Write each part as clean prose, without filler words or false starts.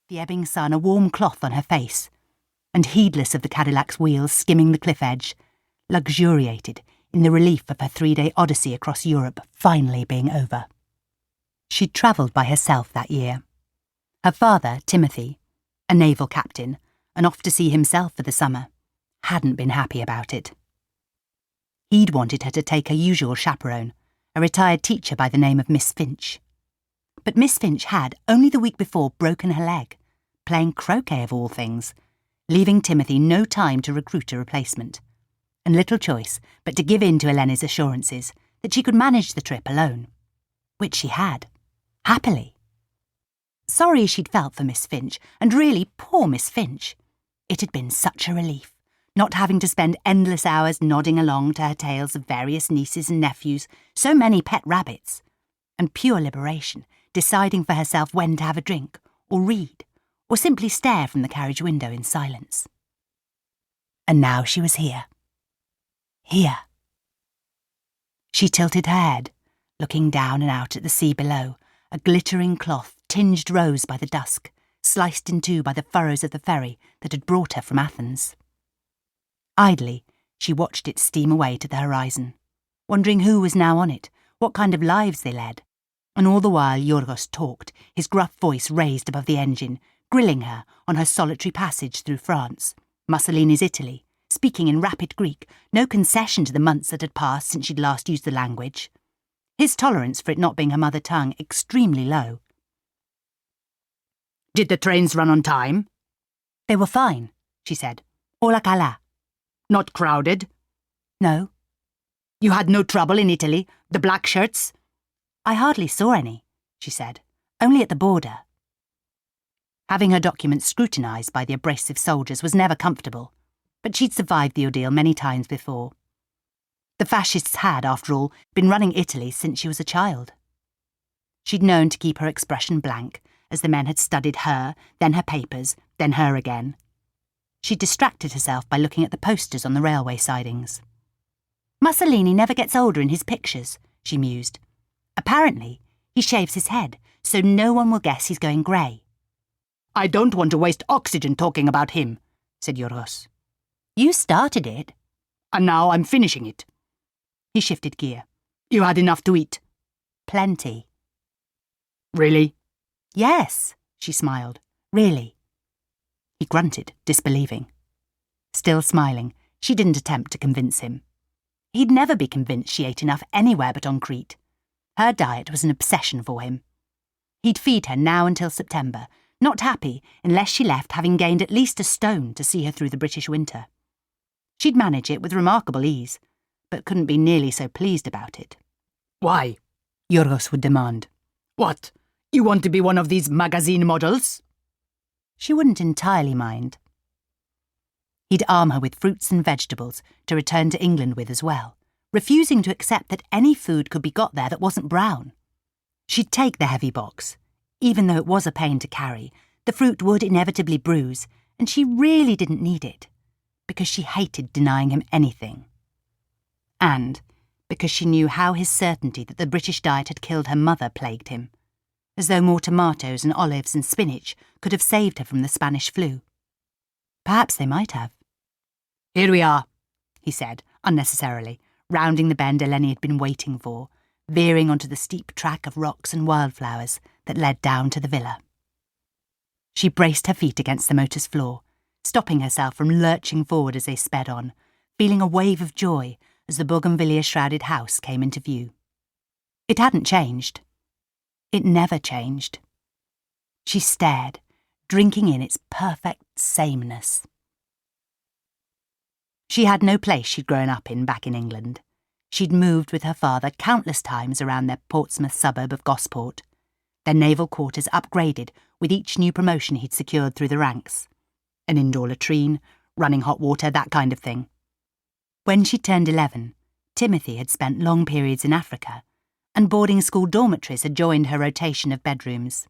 the ebbing sun a warm cloth on her face, and heedless of the Cadillac's wheels skimming the cliff edge, luxuriated in the relief of her 3-day odyssey across Europe finally being over. She'd travelled by herself that year. Her father, Timothy, a naval captain, and off to sea himself for the summer, hadn't been happy about it. He'd wanted her to take her usual chaperone, a retired teacher by the name of Miss Finch. But Miss Finch had, only the week before, broken her leg, playing croquet of all things, leaving Timothy no time to recruit a replacement, and little choice but to give in to Eleni's assurances that she could manage the trip alone, which she had, happily. Sorry she'd felt for Miss Finch, and really poor Miss Finch. It had been such a relief, not having to spend endless hours nodding along to her tales of various nieces and nephews, so many pet rabbits, and pure liberation, deciding for herself when to have a drink, or read, or simply stare from the carriage window in silence. And now she was here. Here. She tilted her head, looking down and out at the sea below, a glittering cloth tinged rose by the dusk, sliced in two by the furrows of the ferry that had brought her from Athens. Idly, she watched it steam away to the horizon, wondering who was now on it, what kind of lives they led, and all the while Yorgos talked, his gruff voice raised above the engine, grilling her on her solitary passage through France, Mussolini's Italy, speaking in rapid Greek, no concession to the months that had passed since she'd last used the language. His tolerance for it not being her mother tongue extremely low. "Did the trains run on time?" "They were fine," she said. "Όλα καλά." "Not crowded?" "No." "You had no trouble in Italy? The black shirts?" "I hardly saw any," she said. "Only at the border." Having her documents scrutinised by the abrasive soldiers was never comfortable, but she'd survived the ordeal many times before. The fascists had, after all, been running Italy since she was a child. She'd known to keep her expression blank, as the men had studied her, then her papers, then her again. She distracted herself by looking at the posters on the railway sidings. "Mussolini never gets older in his pictures," she mused. "Apparently, he shaves his head, so no one will guess he's going grey." "I don't want to waste oxygen talking about him," said Yorgos. "You started it." "And now I'm finishing it." He shifted gear. "You had enough to eat?" "Plenty." "Really?" "Yes," she smiled. "Really." He grunted, disbelieving. Still smiling, she didn't attempt to convince him. He'd never be convinced she ate enough anywhere but on Crete. Her diet was an obsession for him. He'd feed her now until September, not happy unless she left having gained at least a stone to see her through the British winter. She'd manage it with remarkable ease, but couldn't be nearly so pleased about it. "Why?" Yorgos would demand. "What? You want to be one of these magazine models?" She wouldn't entirely mind. He'd arm her with fruits and vegetables to return to England with as well, refusing to accept that any food could be got there that wasn't brown. She'd take the heavy box. Even though it was a pain to carry, the fruit would inevitably bruise, and she really didn't need it, because she hated denying him anything. And because she knew how his certainty that the British diet had killed her mother plagued him, as though more tomatoes and olives and spinach could have saved her from the Spanish flu. Perhaps they might have. "Here we are," he said, unnecessarily, rounding the bend Eleni had been waiting for, veering onto the steep track of rocks and wildflowers that led down to the villa. She braced her feet against the motor's floor, stopping herself from lurching forward as they sped on, feeling a wave of joy as the bougainvillea-shrouded house came into view. It hadn't changed. It never changed. She stared, drinking in its perfect sameness. She had no place she'd grown up in back in England. She'd moved with her father countless times around their Portsmouth suburb of Gosport, their naval quarters upgraded with each new promotion he'd secured through the ranks. An indoor latrine, running hot water, that kind of thing. When she turned 11, Timothy had spent long periods in Africa, and boarding school dormitories had joined her rotation of bedrooms.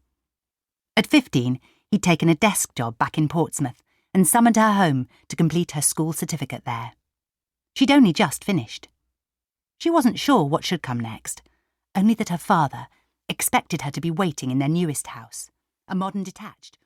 At 15, he'd taken a desk job back in Portsmouth and summoned her home to complete her school certificate there. She'd only just finished. She wasn't sure what should come next, only that her father expected her to be waiting in their newest house, a modern detached